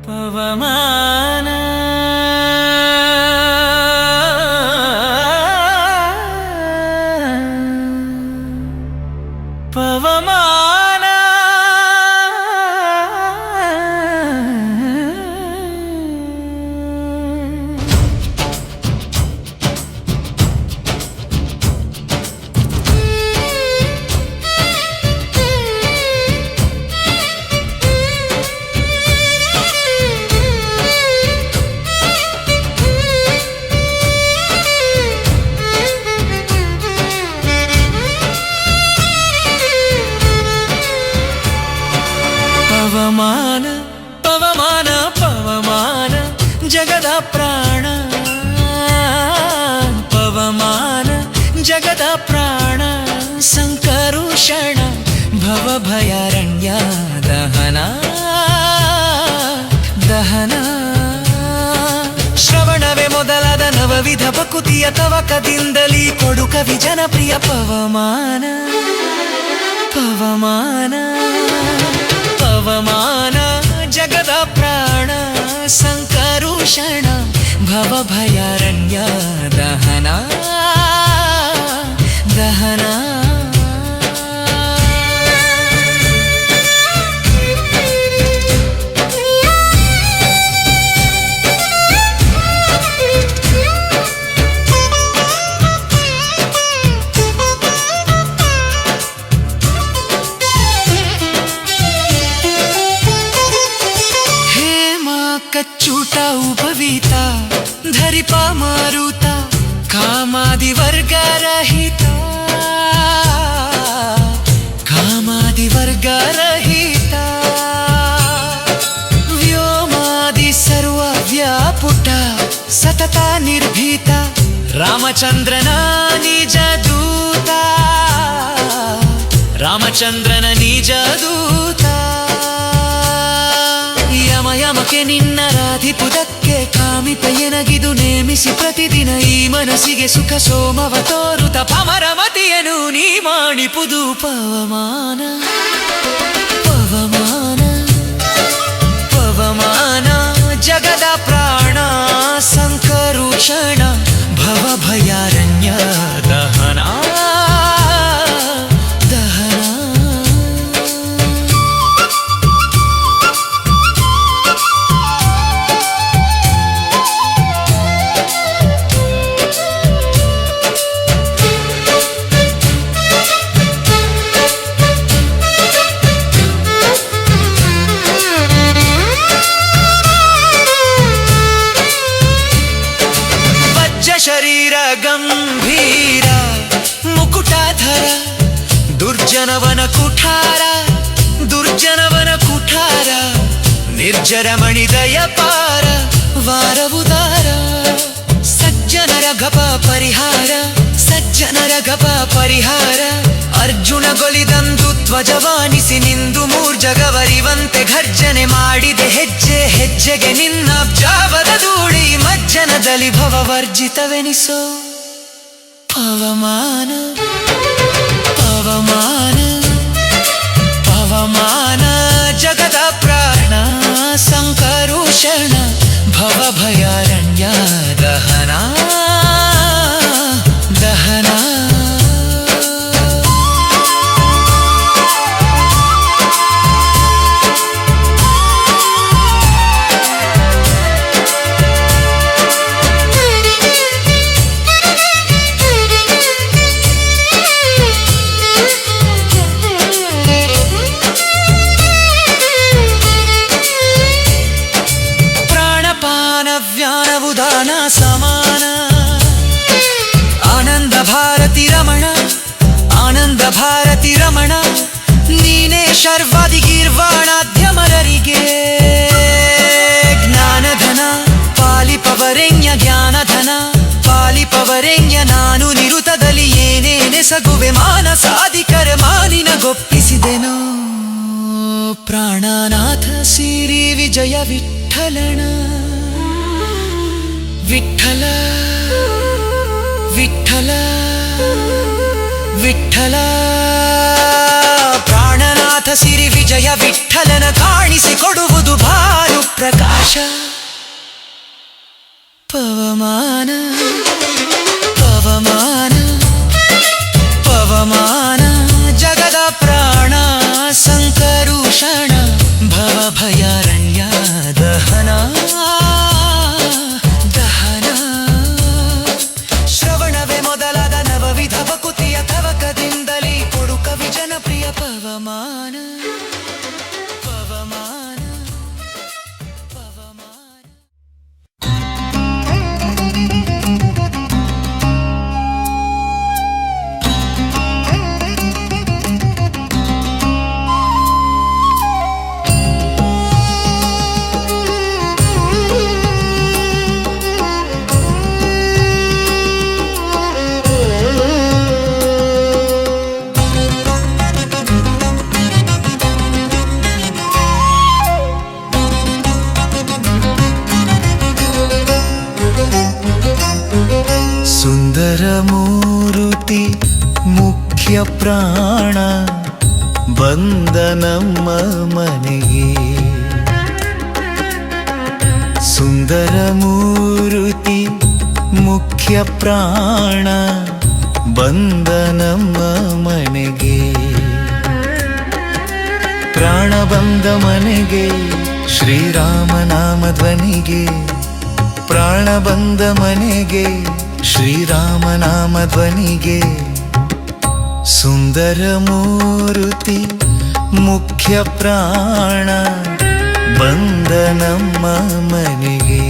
ಪವಮಾನ ಪವಮಾನ ಪವಮಾನ ಪವಮಾನ ಪವಮಾನ ಜಗದ ಪ್ರಾಣ ಪವಮಾನ ಜಗದ ಪ್ರಾಣ ಸಂಕರುಷಣ ಭವಭಯಾರಣ್ಯ ದಹನ ದಹನ ಶ್ರವಣವೇ ಮೊದಲಾದ ನವವಿಧ ಭಕುತಿಯ ತವಕದಿಂದಲೀ ಕೊಡು ಕವಿ ಜನಪ್ರಿಯ ಪವಮಾನ ಪವಮಾನ ಪವಮಾನ ಜಗದ ಪ್ರಾಣ ಸಂಕರುಷಣ ಭವಭಯಾರಣ್ಯ ದಹನ ದಹನ ಕಚ್ಚೂಟ ಉಪವೀತ ಧರಿಪ ಮಾರುತ ಕಾಮಾದಿ ವರ್ಗರಹಿತ ಕಾಮಾದಿ ವರ್ಗರಹಿತ ವ್ಯೋಮಾದಿ ಸರ್ವ ವ್ಯಾಪುಟ ಸತತ ನಿರ್ಭೀತ ರಾಮಚಂದ್ರನ ನಿಜ ದೂತ ರಾಮಚಂದ್ರನ ನಿಜ ದೂತ ಯಮಯಮಕ್ಕೆ ನಿನ್ನರಾಧಿಪುದಕ್ಕೆ ಕಾಮಿತ ಎನಗಿದು ನೇಮಿಸಿ ಪ್ರತಿದಿನ ಈ ಮನಸ್ಸಿಗೆ ಸುಖ ಸೋಮವ ತೋರುತ ಪಮರಮತಿಯನು ನೀ ಮಾಡಿಪುದು ಪವಮಾನ ಪವಮಾನ ಪವಮಾನ ಜಗದ ಪ್ರಾಣ ಸಂಕರುಷಣ ಭವಭಯಾರಣ್ಯ ದಹನ ಶರೀರ ಗಂಭೀರ ಮುಕುಟಾಧರ ದುರ್ಜನವನ ಕುಠಾರ ದುರ್ಜನವನ ಕುಠಾರ ನಿರ್ಜರ ಮಣಿದಯ ಪಾರ ವಾರವುದಾರ ಸಜ್ಜನರ ಗಪ ಪರಿಹಾರ ಸಜ್ಜನರ ಗಪ ಪರಿಹಾರ ಅರ್ಜುನ ಗೊಲಿದಂದು ಧ್ವಜವಾನಿಸಿ ನಿಂದು ಮೂರ್ಜಗವರಿವಂತೆ ಘರ್ಜನೆ ಮಾಡಿದೆ ಹೆಜ್ಜೆ ಹೆಜ್ಜೆಗೆ ನಿನ್ನ ಜಾವದ ಧೂಳಿ ಮಜ್ಜನದಲ್ಲಿ ಭವವರ್ಜಿತವೆನಿಸೋ ಪವಮಾನ ಪವಮಾನ ಪವಮಾನ ಜಗದ ಪ್ರಾಣ ಸಂಕರುಷಣ ಭವಭಯಾರಣ್ಯ ದಹನ ದಹನ ವ್ಯಾನವುದಾನ ಸಮಾನ ಆನಂದ ಭಾರತಿ ರಮಣ ಆನಂದ ಭಾರತಿ ರಮಣ ನೀನೇ ಶರ್ವಾದಿ ಗೀರ್ವಾಣಾದ್ಯಮರರಿಗೆ ಜ್ಞಾನಧನ ಪಾಲಿಪವರೆಂಯ ಜ್ಞಾನಧನ ಪಾಲಿಪವರೆಂಯ ನಾನು ನಿರುತದಲ್ಲಿ ಏನೇನೆಸಗುವೆ ಮಾನಸಾಧಿಕರ ಮಾನಿನಗೊಪ್ಪಿಸಿದೆನೋ ಪ್ರಾಣನಾಥ ಸಿರಿ ವಿಜಯ ವಿಠಲನ ವಿಠಲ ವಿಠಲ ವಿಠಲ ಪ್ರಾಣನಾಥ ಸಿರಿ ವಿಜಯ ವಿಠಲನ ಕಾಣಿಸಿಕೊಡುವುದು ಭಾನು ಪ್ರಕಾಶ ಆಕಾಶ ಪವಮಾನ ಪವಮಾನ ಪವಮಾನ ಜಗದ ಪ್ರಾಣ ಸಂಕರುಷಣ ಭವಭಯಾರಣ್ಯ ದಹನ ದಹನ ಶ್ರವಣವೇ ಮೊದಲಾದ ನವವಿಧ ಭಕುತಿಯ ತವಕದಿಂದಲೇ ಕೊಡು ಕವಿ ಜನಪ್ರಿಯ ಪವಮಾನ ಪವಮಾನ ಪವಮಾನ. ಸುಂದರ ಮೂರುತಿ ಮುಖ್ಯ ಪ್ರಾಣ ಬಂದ ನಮ್ಮ ಮನೆಗೆ. ಸುಂದರ ಮೂರುತಿ ಮುಖ್ಯ ಪ್ರಾಣ ಬಂದ ನಮ್ಮ ಮನೆಗೆ. ಪ್ರಾಣ ಬಂದ ಮನೆಗೆ ಶ್ರೀರಾಮನಾಮ ಧ್ವನಿಗೆ. ಪ್ರಾಣ ಬಂದ ಮನೆಗೆ ಶ್ರೀರಾಮನಾಮ ಧ್ವನಿಗೆ. ಸುಂದರ ಮೂರುತಿ ಮುಖ್ಯ ಪ್ರಾಣ ಬಂದ ನಮ್ಮ ಮನೆಗೆ.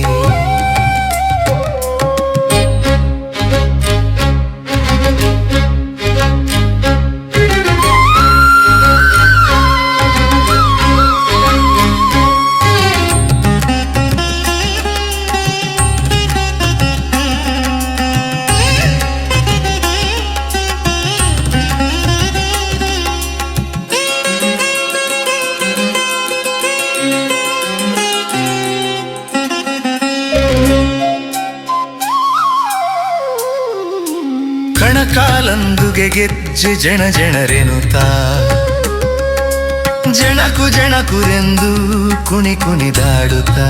ಕಣಕಾಲಂದುಗೆ ಗೆಜ್ಜೆ ಜನ ಜನರೆನುತ್ತಾ ಜನಕು ಜನಕುರೆಂದು ಕುಣಿ ಕುಣಿದಾಡುತ್ತಾ.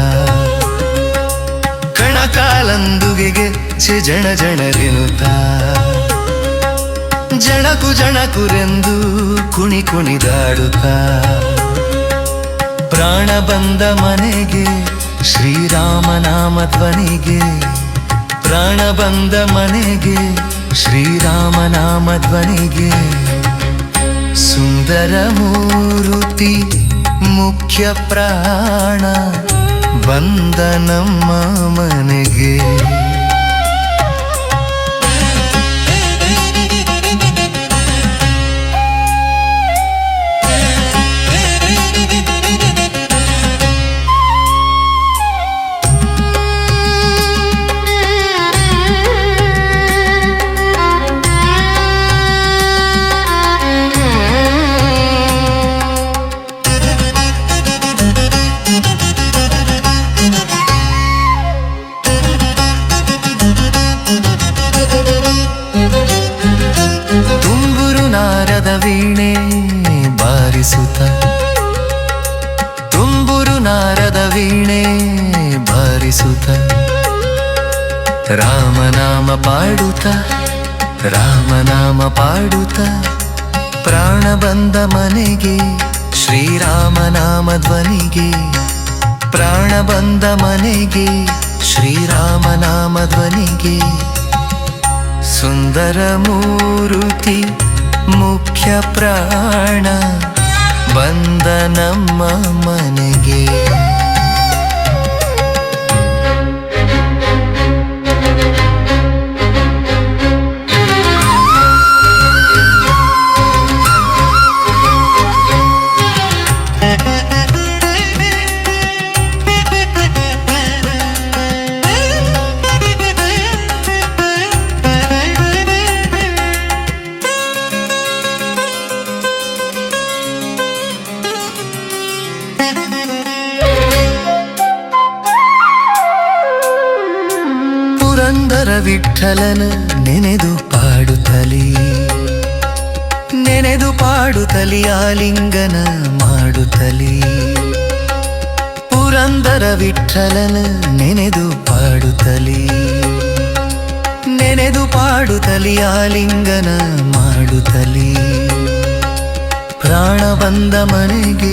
ಕಣಕಾಲಂದುಗೆ ಗೆಜ್ಜೆ ಜನ ಜನರೆನುತ್ತಾ ಜನಕು ಜನಕುರೆಂದು ಕುಣಿ ಕುಣಿದಾಡುತ್ತಾ. ಪ್ರಾಣ ಬಂದ ಮನೆಗೆ ಶ್ರೀರಾಮನಾಮ ಧ್ವನಿಗೆ. ಪ್ರಾಣ ಬಂದ ಮನೆಗೆ ಶ್ರೀರಾಮನಾಮ ಧ್ವನಿಗೆ. ಸುಂದರ ಮೂರುತಿ ಮುಖ್ಯ ಪ್ರಾಣ ಬಂದ ನಮ್ಮ ಮನೆಗೆ. ವೀಣೆ ಬಾರಿಸುತ್ತ ತುಂಬುರು ನಾರದ ವೀಣೆ ಬಾರಿಸುತ್ತ. ರಾಮನಾಮ ಪಾಡುತ್ತ ರಾಮನಾಮ ಪಾಡುತ್ತ. ಪ್ರಾಣ ಬಂದ ಮನೆಗೆ ಶ್ರೀರಾಮನಾಮ ಧ್ವನಿಗೆ. ಪ್ರಾಣ ಬಂದ ಮನೆಗೆ ಶ್ರೀರಾಮನಾಮ ಧ್ವನಿಗೆ. ಸುಂದರ ಮೂರುತಿ ಮುಖ್ಯ ಪ್ರಾಣ ಬಂದ ನಮ್ಮ ಮನೆಗೆ. ಪುರಂದರ ವಿಠಲನ ನೆನೆದು ಪಾಡುತ್ತಲೀ ನೆನೆದು ಪಾಡುತ್ತಲೀ ಆಲಿಂಗನ ಮಾಡುತ್ತಲೀ. ಪುರಂದರ ವಿಠಲನ ನೆನೆದು ಪಾಡುತ್ತಲಿ ಆಲಿಂಗನ ಮಾಡುತ್ತಲಿ ಪ್ರಾಣ ಬಂದ ಮನೆಗೆ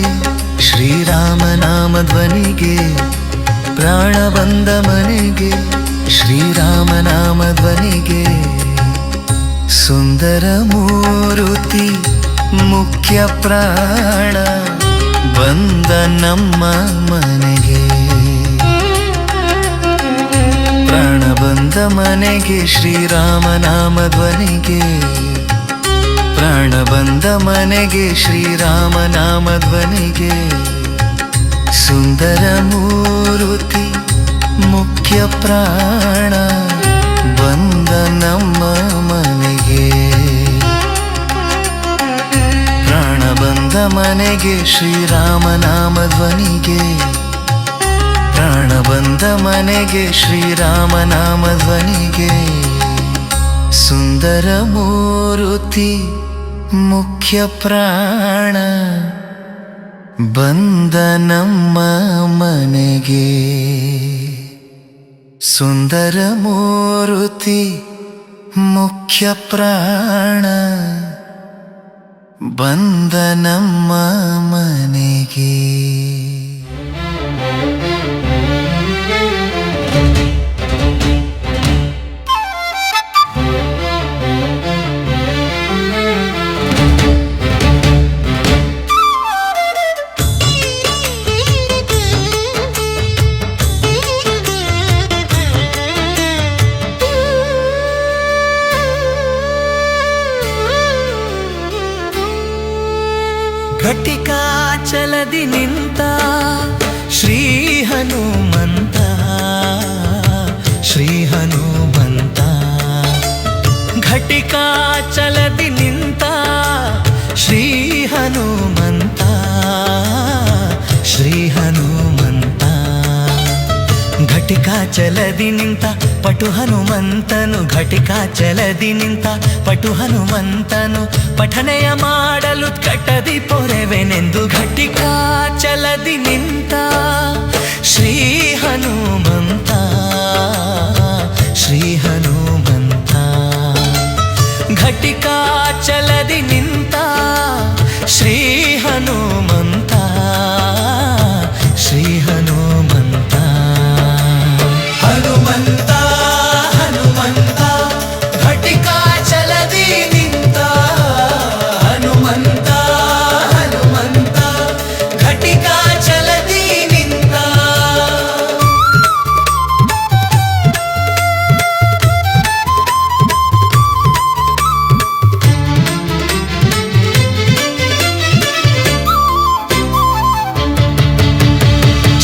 ಶ್ರೀರಾಮನಾಮ ಧ್ವನಿಗೆ ಪ್ರಾಣ ಬಂದ ಮನೆಗೆ ಶ್ರೀರಾಮನಾಮ ಧ್ವನಿಗೆ ಸುಂದರ ಮೂರುತಿ ಮುಖ್ಯ ಪ್ರಾಣ ಬಂದ ನಮ್ಮ ಮನೆಗೆ ಪ್ರಾಣ ಬಂದ ಮನೆಗೆ ಶ್ರೀರಾಮನಾಮ ಧ್ವನಿಗೆ ಪ್ರಾಣ ಬಂದ ಮನೆಗೆ ಶ್ರೀರಾಮನಾಮ ಧ್ವನಿಗೆ ಸುಂದರ ಮೂರುತಿ ಮುಖ್ಯ ಪ್ರಾಣ ಬಂದ ನಮ್ಮ ಮನೆಗೆ ಪ್ರಾಣ ಬಂದ ಮನೆಗೆ ಶ್ರೀರಾಮನಾಮ ಧ್ವನಿಗೆ ಪ್ರಾಣ ಬಂದ ಮನೆಗೆ ಶ್ರೀರಾಮನಾಮ ಧ್ವನಿಗೆ ಸುಂದರ ಮೂರುತಿ ಮುಖ್ಯ ಪ್ರಾಣ ಬಂದ ನಮ್ಮ ಮನೆಗೆ ಸುಂದರ ಮೂರುತಿ ಮುಖ್ಯ ಪ್ರಾಣ ಬಂದ ನಮ್ಮ ಮನೆಗೆ ಘಟಿಕಾಚಲದಿ ನಿಂತ ಶ್ರೀ ಹನುಮಂತ ಶ್ರೀ ಹನುಮಂತ ಘಟಿಕಾಚಲದಿ ನಿಂತ ಶ್ರೀ ಹನುಮಂತ ಶ್ರೀ ಹನುಮಂತ ಘಟಿಕಾಚಲದಿ ನಿಂತ ಪಟು ಹನುಮಂತನು ಘಟಿಕಾಚಲದಿ ನಿಂತ ಪಟು ಹನುಮಂತನು ಪಠನೆಯ ಮಾಡಲು ಕಟದಿ ಪೊರೆವೆನೆಂದು ಘಟಿಕಾಚಲದಿ ನಿಂತ ಶ್ರೀ ಹನುಮಂತ ಶ್ರೀ ಹನುಮಂತ ಘಟಿಕಾಚಲದಿ ನಿಂತ ಶ್ರೀ ಹನುಮಂತ ಶ್ರೀ ಹನುಮಂತ ಹನುಮಂತ ಹನುಮಂತ ಘಟಿಕಾಚಲದಿ ನಿಂತ ಹನುಮಂತ ಹನುಮಂತ ಘಟಿಕಾಚಲದಿ ನಿಂತ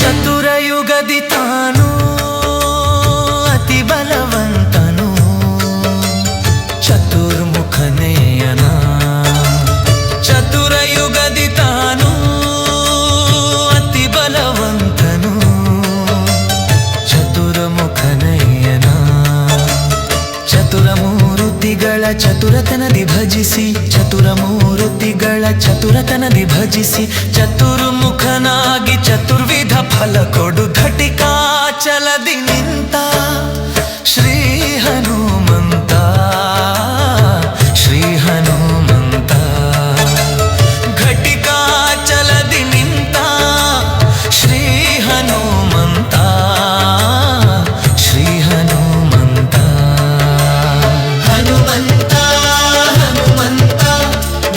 ಚತುರಯುಗದಿ ತಾನು ಅತಿ ಬಲವಂತನು ಚತುರ್ಮುಖನೆಯನ ಚತುರಯುಗದಿ ತಾನು ಅತಿ ಬಲವಂತನು ಚತುರ್ಮುಖನೆಯನ ಚತುರಮೂರುತಿಗಳ ಚತುರತನದಿ ಭಜಿಸಿ ಚತುರಮೂರುತಿಗಳ ಚತುರತನದಿ ಭಜಿಸಿ ಚತುರ್ಮುಖನಾಗಿ ಚತುರ್ವಿಧ ಫಲ ಕೊಡು ಘಟಿಕಾಚಲದಿ ನಿಂತ ಶ್ರೀ ಹನುಮಂತ ಶ್ರೀ ಹನುಮಂತ ಘಟಿಕಾಚಲದಿ ನಿಂತ ಶ್ರೀ ಹನುಮಂತ ಶ್ರೀ ಹನುಮಂತ ಹನುಮಂತ ಹನುಮಂತ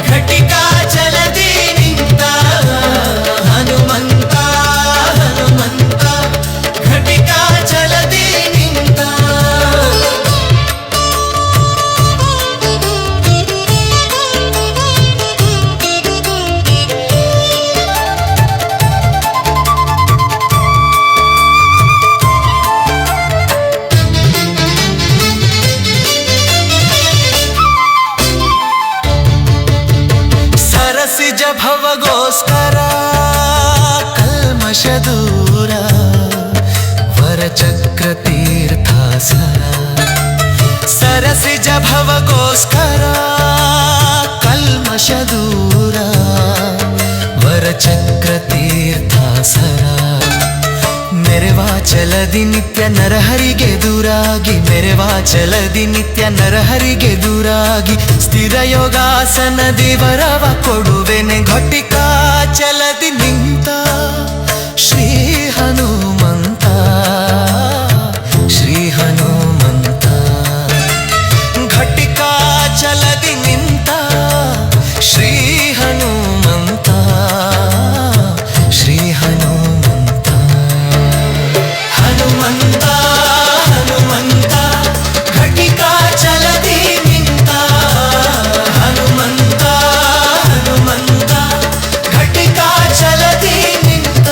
ಘಟಿಕಾಚಲದಿ ನಿಂತ ಹನುಮಂತ ಹನುಮಂತ ಘಟಿಕಾಚಲದಿ ನಿಂತ ಸರಸಿಜ ಭವಗೋಸ್ಕರ ಕಲ್ಮಶ ದೂರ ವರಚಕ್ರ ತೀರ್ಥಾಸರ ಸರಸಿಜ ಭವಗೋಸ್ಕರ ಕಲ್ಮಶ ದೂರ ವರಚಕ್ರ ತೀರ್ಥಾಸರ ಮೆರೆವಾಚಲದಿ ನಿತ್ಯ ನರಹರಿಗೆ ದೂರಾಗಿ ಮೆರೆವಾಚಲದಿ ನಿತ್ಯ ನರಹರಿಗೆ ದೂರಾಗಿ ಸ್ಥಿರ ಯೋಗಾಸನದಿ ವರವ ಕೊಡುವೆನೆ ಘಟಿಕಾಚಲದಿ ನಿಂತ ಶ್ರೀ ಹನುಮಂತ ಶ್ರೀ ಹನುಮಂತ ಘಟಿಕಾಚಲದಿ ನಿಂತ ಶ್ರೀ ಹನುಮಂತ ಶ್ರೀ ಹನುಮಂತ ಹನುಮಂತ ಹನುಮಂತ ಘಟಿಕಾಚಲದಿ ನಿಂತ ಹನುಮಂತ ಹನುಮಂತ ಘಟಿಕಾಚಲದಿ ನಿಂತ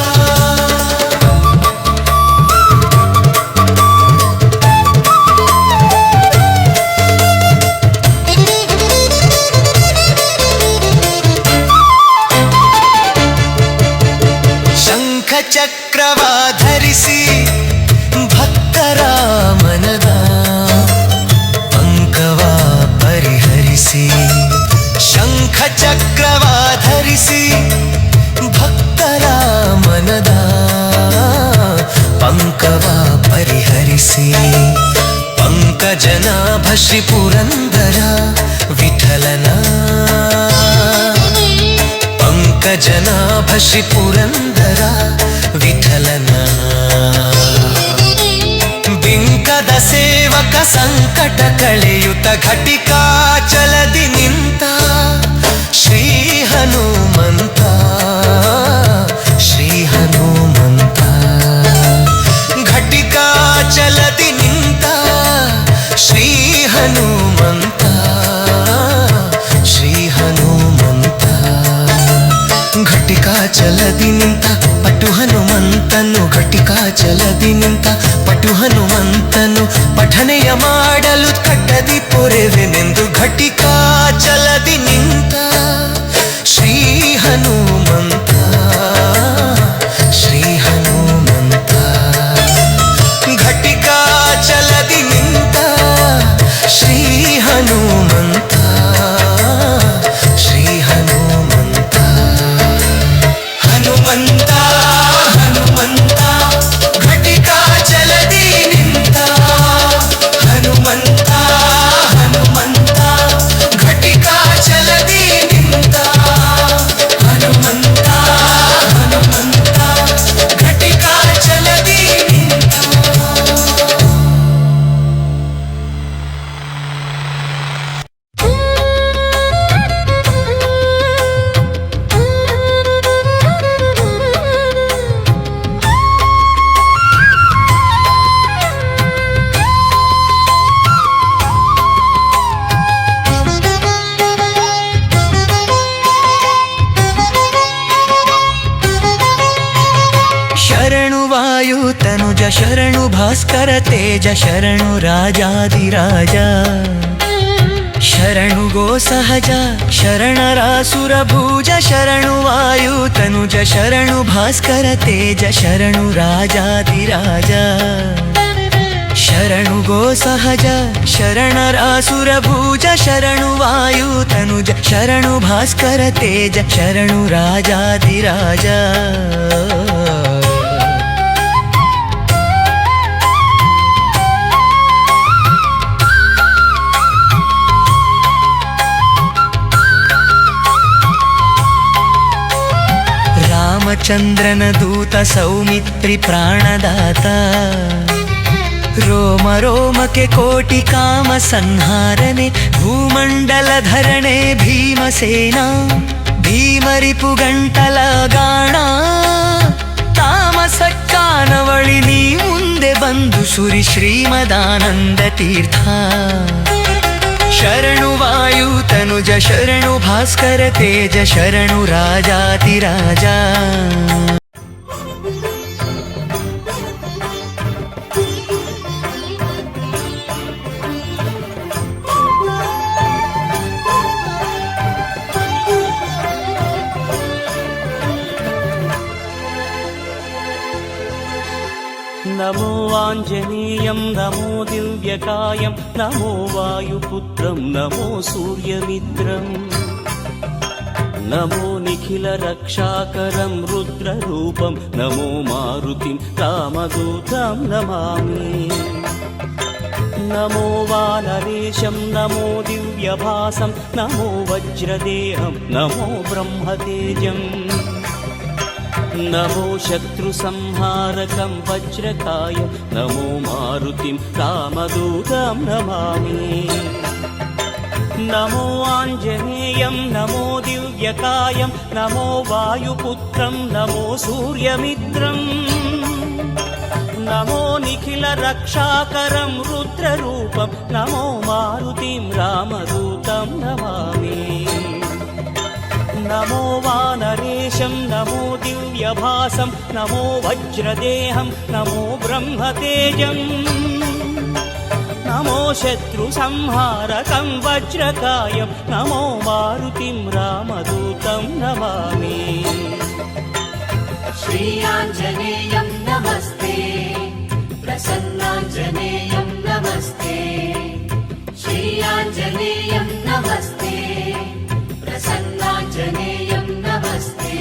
ಶಂಖ ಚಕ್ರವಾ ಧರಿಸಿ ಭಕ್ತರ ಮನದ ಪಂಕವಾ ಪರಿಹರಿಸಿ ಶಂಖ ಚಕ್ರವಾ ಧರಿಸಿ ಭಕ್ತರ ಮನದ ಪಂಕವಾ ಪರಿಹರಿಸಿ ಪಂಕಜನಾಭ ಶ್ರೀ ಪುರಂದರ ವಿಠಲನ ಪಂಕಜನಾಭ ಶ್ರೀ ಪುರಂದರ ವಿಠಲನ ಬಿಂಕದ ಸೇವಕ ಸಂಕಟ ಕಳೆಯುತ್ತ ಘಟಿಕಾಚಲದಿ ನಿಂತ ಶ್ರೀ ಹನುಮಂತ ಶ್ರೀ ಹನುಮಂತ ಘಟಿಕಾಚಲದಿ ನಿಂತ ಶ್ರೀ ಹನುಮಂತ ಶ್ರೀ ಹನುಮಂತ ಘಟಿಕಾಚಲದಿ ನಿಂತ ಪಟು ಹನುಮಂತನು ಘಟಿಕಾಚಲದಿ ನಿಂತ ಪಟು ಹನುಮಂತನು ಪಠನೆಯ ಮಾಡಲು ಕಟ್ಟದಿ ಪೊರೆವೆನೆಂದು ಘಟಿಕಾಚಲದಿ ನಿಂತ ಶ್ರೀ ಹನುಮಂತ ಶ್ರೀ ಹನುಮಂತ ಘಟಿಕಾಚಲದಿ ನಿಂತ ಶ್ರೀ ಹನುಮಂತ ಶ್ರೀ ಹನುಮಂತ ಹನುಮಂತ ಹನುಮಂತ ಘಟಿಕಾಚಲದಿ ನಿಂತ ಹನುಮಂತ ಹನುಮಂತ ಘಟಿಕಾಚಲದಿ ನಿಂತ ಹನುಮಂತ ಹನುಮಂತ ಘಟಿಕಾಚಲದಿ ನಿಂತ ಶರಣು ವಾಯು ತನುಜ ಶರಣು ಭಾಸ್ಕರ ತೇಜ ಶರಣು ರಾಜಾದಿರಾಜ ಶರಣು ಗೋ ಸಹಜ ಶರಣರಾಸುರ ಭೂಜ ಶರಣು ವಾಯು ತನುಜ ಶರಣು ಭಾಸ್ಕರ ತೇಜ ಶರಣು ರಾಜಾದಿರಾಜ ಶರಣು ಗೋ ಸಹಜ ಶರಣರಾಸುರ ಭೂಜ ಶರಣು ವಾಯು ತನುಜ ಶರಣು ಭಾಸ್ಕರ ತೇಜ ಶರಣು ರಾಜಾದಿರಾಜ ರಾಮಚಂದ್ರನ ದೂತ ಸೌಮಿತ್ರಿ ಪ್ರಾಣದಾತ ರೋಮ ರೋಮಕ್ಕೆ ಕೋಟಿ ಕಾಮ ಸಂಹಾರನೆ ಭೂಮಂಡಲ ಧರಣೆ ಭೀಮಸೇನ ಭೀಮರಿಪು ಗಂಟಲ ಗಾಣ ತಾಮಸಕ್ಕಾನವಳಿ ನೀ ಮುಂದೆ ಬಂದು ಸುರಿ ಶ್ರೀಮದಾನಂದ ತೀರ್ಥ ಶರಣು ವಾಯು ತನುಜ ಶರಣು ಭಾಸ್ಕರ ತೇಜ ಶರಣು ರಾಜಾತಿರಾಜ नमो आञ्जनेयं नमो दिव्यकायं नमो वायुपुत्रं नमो सूर्यमित्रम् నమో నిఖిల రక్షాకరం రుద్రరూపం నమో మారుతిం రామదూతం నమామి నమో వానరేశం నమో దివ్యభాసం నమో వజ్రదేహం నమో బ్రహ్మతేజం నమో శత్రు సంహారకం వజ్రకాయం నమో మారుతిం రామదూతం నమామి నమో ఆంజనేయం నమో దివ్యకాయం నమో వాయుపుత్రం నమో సూర్యమిత్రం నమో నిఖిల రక్షాకరం రుద్రరూపం నమో మారుతిం రామదూతం నమామి నమో వానరేశం నమో దివ్యభాసం నమో వజ్రదేహం నమో బ్రహ్మతేజం నమో శత్రు సంహారకం వజ్రకాయం నమో మారుతిం రామదూతం నమామి श्रीयाञ्जनेयं नमस्ते प्रसन्नाञ्जनेयं नमस्ते श्रीयाञ्जनेयं नमस्ते प्रसन्नाञ्जनेयं नमस्ते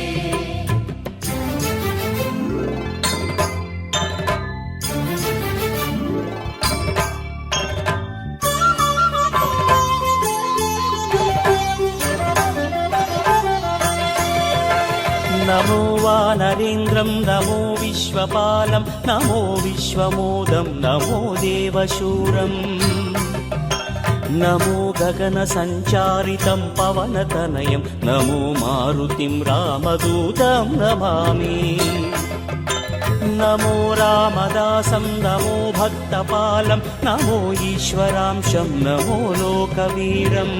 నమో వానరేంద్రం నమో విశ్వపాలం నమో విశ్వమోదం నమో దేవశూరం నమో గగన సంచారితం పవనతనయం నమో మారుతిం రామదూతం నమామి నమో రామదాసం నమో భక్తపాలం నమో ఈశ్వరాంశం నమో లోకవీరం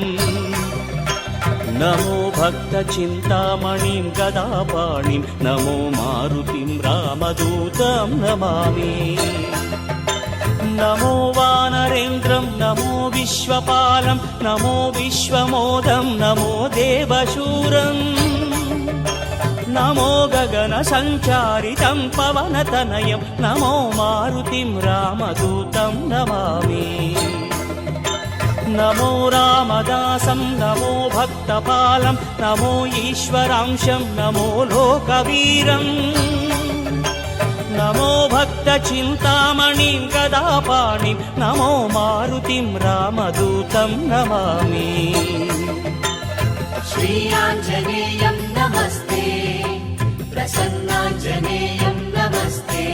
నమో భక్త చింతామణిం గదాపాణిం నమో మారుతిం రామదూతం నమామి నమో వానరేంద్రం నమో విశ్వపాలం నమో విశ్వమోదం నమో దేవశూరం నమో గగన సంచారితం పవనతనయం నమో మారుతిం రామదూతం నమామి నమో రామదాసం నమో భక్తపాలం నమో ఈశ్వరాంశం నమో లోకవీరం నమో భక్త చింతామణిం గదాపాణిం నమో మారుతిం రామదూతం నమామి श्रीयाञ्जनेयं नमस्ते प्रसन्नाञ्जनेयं नमस्ते